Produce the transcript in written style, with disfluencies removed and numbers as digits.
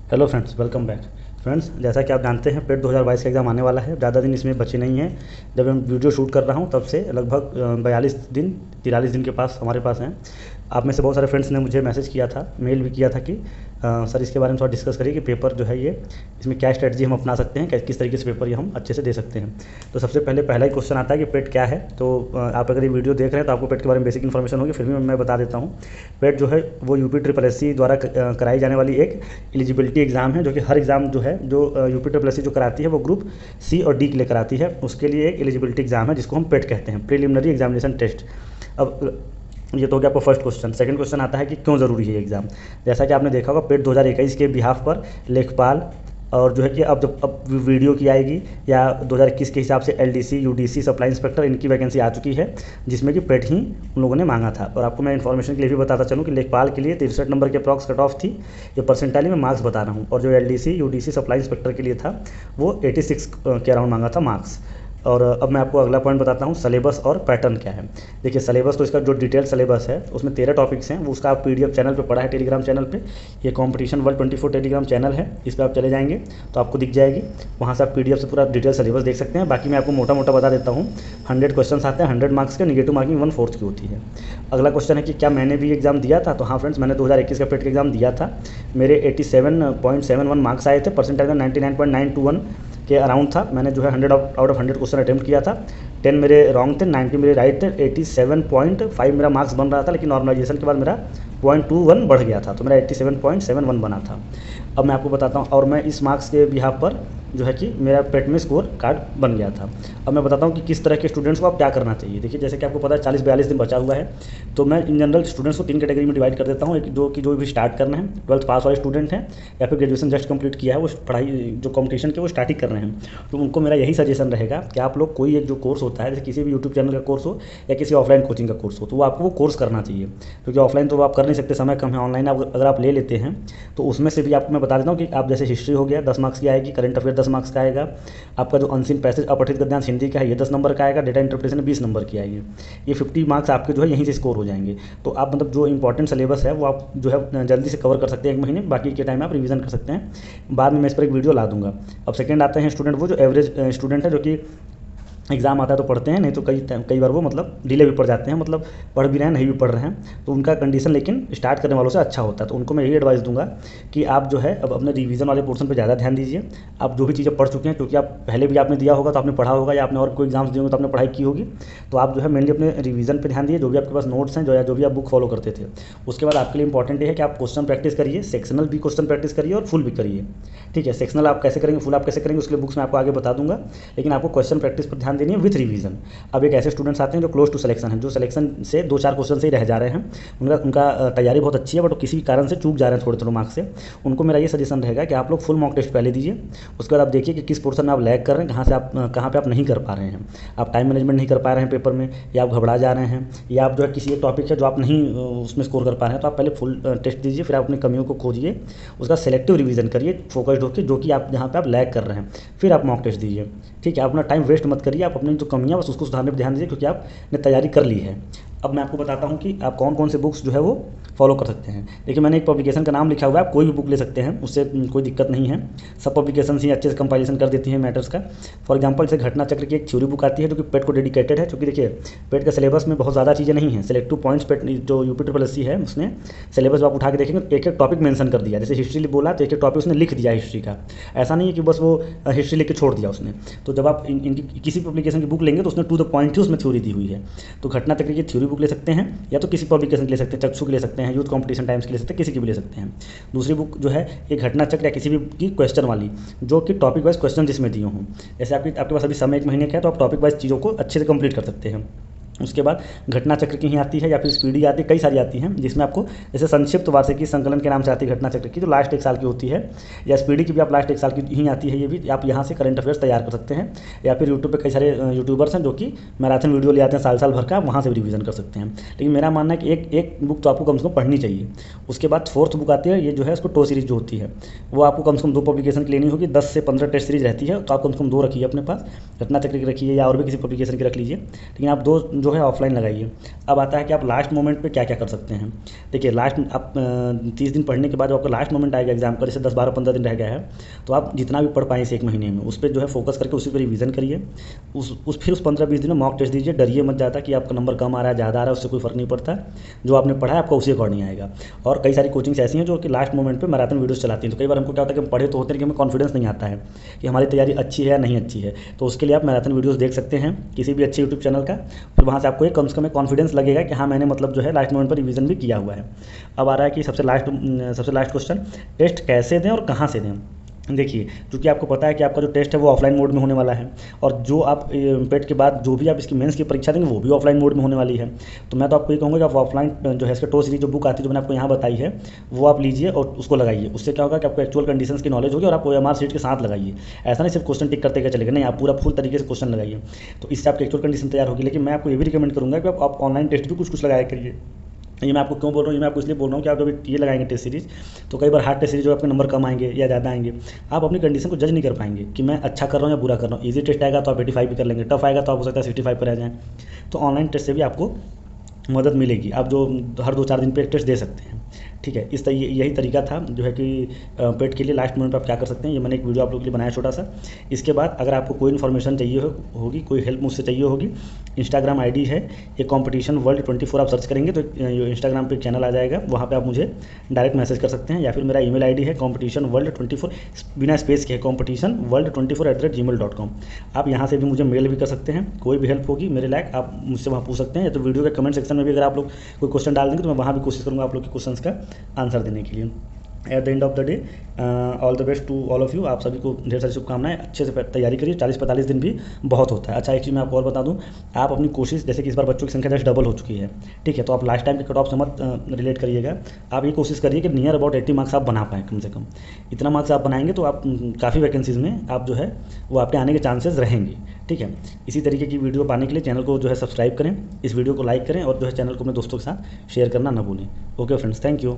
Hello friends, welcome back. Friends, जैसा कि आप जानते हैं पेट 2022 का एग्ज़ाम आने वाला है। ज़्यादा दिन इसमें बचे नहीं हैं। जब मैं वीडियो शूट कर रहा हूं तब से लगभग 42 दिन 43 दिन के पास हमारे पास हैं। आप में से बहुत सारे फ्रेंड्स ने मुझे मैसेज किया था, मेल भी किया था कि सर इसके बारे में थोड़ा डिस्कस करिए कि पेपर जो है ये इसमें क्या स्ट्रेटजी हम अपना सकते हैं, किस तरीके से पेपर ये हम अच्छे से दे सकते हैं। तो सबसे पहले पहला ही क्वेश्चन आता है कि पेट क्या है। तो आप अगर ये वीडियो देख रहे हैं तो आपको पेट के बारे में बेसिक इन्फॉर्मेशन होगी, फिर भी मैं बता देता हूँ। पेट जो है वो यूपी ट्रिपल एस सी द्वारा कराई जाने वाली एक एलिजिबिलिटी एग्ज़ाम है, जो कि हर एग्ज़ाम जो है जो यूपी ट्रिपल एस सी जो कराती है वो ग्रुप सी और डी के लिए कराती है। उसके लिए एक एलिजिबिलिटी एग्ज़ाम है जिसको हम पेट कहते हैं, प्रीलिमिनरी एग्जामिनेशन टेस्ट। अब ये तो हो गया आपका फर्स्ट क्वेश्चन। सेकंड क्वेश्चन आता है कि क्यों ज़रूरी है ये एग्ज़ाम। जैसा कि आपने देखा होगा पेट 2021 के बिहाफ पर लेखपाल और जो है कि अब वीडियो की आएगी या 2021 के हिसाब से एलडीसी यूडीसी सप्लाई इंस्पेक्टर इनकी वैकेंसी आ चुकी है, जिसमें कि पेट ही उन लोगों ने मांगा था। और आपको मैं इन्फॉर्मेशन के लिए भी बताता चलूँ कि लेखपाल के लिए 63 नंबर के अप्रॉक्स कट ऑफ थी। ये परसेंटाइल में मार्क्स बता रहा हूँ। और जो एलडीसी यूडीसी सप्लाई इंस्पेक्टर के लिए था वो 86 के अराउंड मांगा था मार्क्स। और अब मैं आपको अगला पॉइंट बताता हूँ, सिलेबस और पैटर्न क्या है। देखिए सिलेबस तो इसका जो डिटेल सिलेबस है उसमें 13 टॉपिक्स हैं। वो उसका आप पीडीएफ चैनल पे पढ़ा है, टेलीग्राम चैनल पे। ये कंपटीशन वर्ल्ड 24 टेलीग्राम चैनल है, इस पर आप चले जाएंगे तो आपको दिख जाएगी। वहाँ से आप पीडीएफ से पूरा डिटेल सिलेबस देख सकते हैं। बाकी मैं आपको मोटा मोटा बता देता हूँ। 100 क्वेश्चन आते हैं, 100 मार्क्स के, निगेटिव मार्किंग 1/4 की होती है। अगला क्वेश्चन है कि क्या मैंने भी एग्जाम दिया था। तो हाँ फ्रेंड्स, मैंने 2021 का पेट का एग्जाम दिया था। मेरे 87.71 मार्क्स आए थे। परसेंटाइल में 99.921 के अराउंड था। मैंने जो है 100 आउट ऑफ 100 क्वेश्चन अटैम्प्ट किया था। 10 मेरे रॉन्ग थे, 90 मेरे राइट थे। 87.5 मेरा मार्क्स बन रहा था, लेकिन नॉर्मलाइजेशन के बाद मेरा 0.21 बढ़ गया था, तो मेरा 87.71 बना था। अब मैं आपको बताता हूँ, और मैं इस मार्क्स के बिहाफ पर जो है कि मेरा पेट में स्कोर कार्ड बन गया था। अब मैं बताता हूँ कि किस तरह के स्टूडेंट्स को आप क्या करना चाहिए। देखिए जैसे कि आपको पता है 40-42 दिन बचा हुआ है, तो मैं इन जनरल स्टूडेंट्स को 3 कैटेगरी में डिवाइड कर देता हूँ। एक जो भी स्टार्ट करना है, 12th पास वाले स्टूडेंट हैं या फिर ग्रेजुएशन जस्ट कंप्लीट किया है, वो पढ़ाई जो कॉम्पिटिशन के वो स्टार्ट ही कर रहे हैं, तो उनको मेरा यही सजेशन रहेगा कि आप लोग कोई एक जो कोर्स होता है, जैसे किसी भी यूट्यूब चैनल का कोर्स हो या किसी ऑफलाइन कोचिंग का कोर्स हो, तो वो आपको वो कोर्स करना चाहिए। क्योंकि ऑफलाइन तो आप कर नहीं सकते, समय कम है। ऑनलाइन अगर आप ले लेते हैं तो उसमें से भी आपको मैं बता देता हूँ कि आप जैसे हिस्ट्री हो गया 10 मार्क्स की आएगी, करंट अफेयर 10 मार्क्स का आएगा, आपका जो अनसीन पैसेज अपठित गद्यांश हिंदी का है ये 10 नंबर का आएगा, डेटा इंटरप्रिटेशन 20 नंबर की आएगी। ये 50 मार्क्स आपके जो है यहीं से स्कोर हो जाएंगे। तो आप मतलब जो इंपॉर्टेंट सिलेबस है वो आप जो है जल्दी से कवर कर सकते हैं 1 महीने, बाकी के टाइम आप रिवीजन कर सकते हैं। बाद में मैं इस पर एक वीडियो ला दूंगा। अब सेकंड आते हैं स्टूडेंट, वो जो एवरेज स्टूडेंट है, जो कि एग्ज़ाम आता है तो पढ़ते हैं, नहीं तो कई बार वो मतलब डिले भी पड़ जाते हैं, मतलब पढ़ भी रहे हैं नहीं भी पढ़ रहे हैं, तो उनका कंडीशन लेकिन स्टार्ट करने वालों से अच्छा होता है। तो उनको मैं यही एडवाइस दूंगा कि आप जो है अब अपने रिवीजन वाले पोर्शन पे ज़्यादा ध्यान दीजिए। आप जो भी चीज़ें पढ़ चुके हैं, क्योंकि आप पहले भी आपने दिया होगा तो आपने पढ़ा होगा, या आपने और कोई एग्जाम्स दिए होंगे तो आपने पढ़ाई की होगी, तो आप जो है मेनली अपने रिवीजन पर ध्यान दीजिए। जो भी आपके पास नोट्स हैं, जो भी आप बुक फॉलो करते थे, उसके बाद आपके लिए इंपॉर्टेंट है कि आप क्वेश्चन प्रैक्टिस करिए, सेक्शनल भी क्वेश्चन प्रैक्टिस करिए और फुल भी करिए। ठीक है, सेक्शनल आप कैसे करेंगे, फुल आप कैसे करेंगे, उसके लिए बुक्स मैं आपको आगे बता दूंगा, लेकिन आपको क्वेश्चन प्रैक्टिस पर ध्यान देनी है विथ रिवीजन। अब एक ऐसे स्टूडेंट्स आते हैं जो क्लोज टू सिलेक्शन है, जो सिलेक्शन से 2-4 क्वेश्चन से ही रह जा रहे हैं, उनका तैयारी बहुत अच्छी है बट किसी कारण से चूक जा रहे हैं थोड़े थोड़े मार्क्स से। उनको मेरा ये सजेशन रहेगा कि आप लोग फुल मॉक टेस्ट पहले दीजिए। उसके बाद आप देखिए कि किस पोर्शन में आप लैग कर रहे हैं, कहाँ पे आप नहीं कर पा रहे हैं। आप टाइम मैनेजमेंट नहीं कर पा रहे हैं पेपर में, या आप घबरा जा रहे हैं, या आप जो है किसी एक टॉपिक है जो आप नहीं उसमें स्कोर कर पा रहे हैं, तो आप पहले फुल टेस्ट दीजिए, फिर आप अपनी कमियों को खोजिए, उसका सेलेक्टिव रिवीजन करिए फोकस्ड होकर, जो कि आप जहाँ पे आप लैग कर रहे हैं, फिर आप मॉक टेस्ट दीजिए। ठीक है, अपना टाइम वेस्ट मत करिए, आप अपनी जो कमियाँ बस उसको सुधारने पर ध्यान दीजिए, क्योंकि आपने तैयारी कर ली है। अब मैं आपको बताता हूँ कि आप कौन कौन से बुक्स जो है वो फॉलो कर सकते हैं। देखिए मैंने एक पब्लिकेशन का नाम लिखा हुआ है, आप कोई भी बुक ले सकते हैं, उससे कोई दिक्कत नहीं है। सब पब्लिकेशन ही अच्छे से कंपाइलेशन कर देती हैं मैटर्स का। फॉर एग्जांपल जैसे घटना चक्र की एक थ्योरी बुक आती है जो कि पेट को डेडिकेटेड है, क्योंकि देखिए पेट का सिलेबस में बहुत ज़्यादा चीज़ें नहीं है, सिलेक्टिव पॉइंट्स पेट जो यूपी ट्रिपल एस सी है उसने सिलेबस आप उठा के देखेंगे एक एक टॉपिक मेंशन कर दिया। जैसे हिस्ट्री बोला तो एक एक टॉपिक उसने लिख दिया हिस्ट्री का, ऐसा नहीं है कि बस वो हिस्ट्री लिख के छोड़ दिया उसने। तो जब आप इनकी किसी पब्लिकेशन की बुक लेंगे तो उसने टू द पॉइंट ही उसमें थ्योरी दी हुई है। तो घटना चक्र की थ्योरी बुक ले सकते हैं, या तो किसी पब्लिकेशन के ले सकते हैं, चक्षु के ले सकते हैं, यूथ कंपटीशन टाइम्स के ले सकते हैं, किसी की भी ले सकते हैं। दूसरी बुक जो है ये घटना चक्र या किसी भी की क्वेश्चन वाली, जो कि टॉपिक वाइज क्वेश्चन जिसमें दिए हों। जैसे आपके पास अभी समय 1 महीने का है, तो आप टॉपिक वाइज चीज़ों को अच्छे से कंप्लीट कर सकते हैं। उसके बाद घटना चक्र की ही आती है, या फिर स्पीडी आती है, कई सारी आती हैं जिसमें आपको जैसे संक्षिप्त वार्षिकी संकलन के नाम से आती है घटना चक्र की, जो लास्ट 1 साल की होती है, या स्पीडी की भी आप लास्ट 1 साल की ही आती है। ये भी आप यहाँ से करंट अफेयर्स तैयार कर सकते हैं, या फिर यूट्यूब पे कई सारे यूट्यूबर्स हैं जो कि मैराथन वीडियो ले आते हैं साल भर का, वहाँ से भी रिवीजन कर सकते हैं। लेकिन मेरा मानना है कि एक बुक तो आपको कम से कम पढ़नी चाहिए। उसके बाद 4th बुक आती है, ये जो है उसको टो सीरीज जो होती है, वो आपको कम से कम 2 पब्लिकेशन की लेनी होगी। 10 से 15 टेस्ट सीरीज रहती है, तो आप कम से कम 2 रखिए अपने पास, घटना चक्र की रखिए या और भी किसी पब्लिकेशन की रख लीजिए। लेकिन आप 2 जो है ऑफलाइन लगाइए। अब आता है कि आप लास्ट मोमेंट पे क्या क्या कर सकते हैं। देखिए लास्ट आप 30 दिन पढ़ने के बाद जब आपका लास्ट मोमेंट आएगा एग्जाम का, जैसे 10 12 15 दिन रह गया है, तो आप जितना भी पढ़ पाएँ इस 1 महीने में उस पर जो है फोकस करके उसी पर रिवीजन करिए। फिर उस 15-20 दिन में मॉक टेस्ट दीजिए। डरिए मत ज़्यादा कि आपका नंबर कम आ रहा है ज़्यादा आ रहा है, उससे कोई फ़र्क नहीं पड़ता। जो आपने पढ़ा है आपका उसी अकॉर्डिंग आएगा। और कई सारी कोचिंग्स ऐसी हैं जो कि लास्ट मोमेंट पे मैराथन वीडियोस चलाती हैं। तो कई बार हमको क्या होता है कि हम पढ़े तो होते हैं, लेकिन हमें कॉन्फिडेंस नहीं आता है कि हमारी तैयारी अच्छी है या नहीं अच्छी है। तो उसके लिए आप मैराथन वीडियोस देख सकते हैं किसी भी अच्छे यूट्यूब चैनल का। फिर वहाँ से आपको एक कम से कम एक कॉन्फिडेंस लगेगा कि हाँ मैंने मतलब जो है लास्ट मोमेंट पर रिवीजन भी किया हुआ है। अब आ रहा है कि सबसे लास्ट क्वेश्चन, टेस्ट कैसे दें और कहाँ से दें। देखिए क्योंकि आपको पता है कि आपका जो टेस्ट है वो ऑफलाइन मोड में होने वाला है, और जो आप पेट के बाद जो भी आप इसकी मेंस की परीक्षा देंगे वो भी ऑफलाइन मोड में होने वाली है। तो मैं तो आपको ये कहूँगा कि आप ऑफलाइन जो है इसका टो सीरीज जो बुक आती है जो मैंने आपको यहाँ बताई है वो आप लीजिए और उसको लगाइए। उससे क्या होगा कि आपको एक्चुअल कंडीशंस की नॉलेज होगी, और आप OMR शीट के साथ लगाइए। ऐसा नहीं सिर्फ क्वेश्चन टिक करते क्या चलेगा, नहीं आप पूरा फुल तरीके से क्वेश्चन लगाइए, तो इससे आपकी एक्चुअल कंडीशन तैयार होगी। लेकिन मैं आपको ये भी रिकमेंड करूँगा कि आप ऑनलाइन टेस्ट भी कुछ लगाया करिए। ये मैं आपको क्यों बोल रहा हूँ, ये मैं आपको इसलिए बोल रहा हूँ कि आप जब ये लगाएंगे टेस्ट सीरीज, तो कई बार हार्ड टेस्ट सीरीज जो आपके नंबर कम आएंगे या ज़्यादा आएंगे, आप अपनी कंडीशन को जज नहीं कर पाएंगे कि मैं अच्छा कर रहा हूँ या बुरा कर रहा हूँ। ईजी टेस्ट आएगा तो आप 85 भी कर लेंगे, टफ आएगा तो आप हो सकता है 65 पर रह जाएँ। तो ऑनलाइन टेस्ट से भी आपको मदद मिलेगी, आप जो हर 2-4 दिन पे एक टेस्ट दे सकते हैं। ठीक है, यही तरीका था जो है कि पेट के लिए लास्ट मोमेंट पर आप क्या कर सकते हैं। ये मैंने एक वीडियो आप लोगों के लिए बनाया छोटा सा। इसके बाद अगर आपको कोई इन्फॉर्मेशन चाहिए होगी, कोई हेल्प मुझसे चाहिए होगी, इंस्टाग्राम आईडी है ये कॉम्पिटिशन वर्ल्ड 24, आप सर्च करेंगे तो इंस्टाग्राम पे चैनल आ जाएगा, वहाँ पे आप मुझे डायरेक्ट मैसेज कर सकते हैं। या फिर मेरा ईमेल आईडी है competitionworld24 बिना स्पेस के है competitionworld24@gmail.com। आप यहाँ से भी मुझे मेल भी कर सकते हैं। कोई भी हेल्प होगी मेरे लायक आप मुझसे वहाँ पूछ सकते हैं, या तो वीडियो के कमेंट सेक्शन में भी अगर आप लोग कोई क्वेश्चन डाल देंगे तो मैं वहाँ भी कोशिश करूँगा आप लोग के क्वेश्चंस का आंसर देने के लिए। At the end of the day all the best to all of you. आप सभी को ढेर सारी शुभकामनाएं, अच्छे से तैयारी करिए। 40-45 दिन भी बहुत होता है। अच्छा एक चीज़ मैं आपको और बता दूं, आप अपनी कोशिश, जैसे कि इस बार बच्चों की संख्या जस्ट डबल हो चुकी है, ठीक है, तो आप लास्ट टाइम के कट ऑफ से मत रिलेट करिएगा। आप ये कोशिश करिए कि नियर अबाउट 80 मार्क्स आप बना पाएँ कम से कम। इतना मार्क्स आप बनाएंगे तो आप काफ़ी वैकेंसीज़ में आप जो है वो आपके आने के चांसेस रहेंगे। ठीक है, इसी तरीके की वीडियो पाने के लिए चैनल को जो है सब्सक्राइब करें, इस वीडियो को लाइक करें, और जो है चैनल को अपने दोस्तों के साथ शेयर करना ना भूलें। Okay friends, thank you.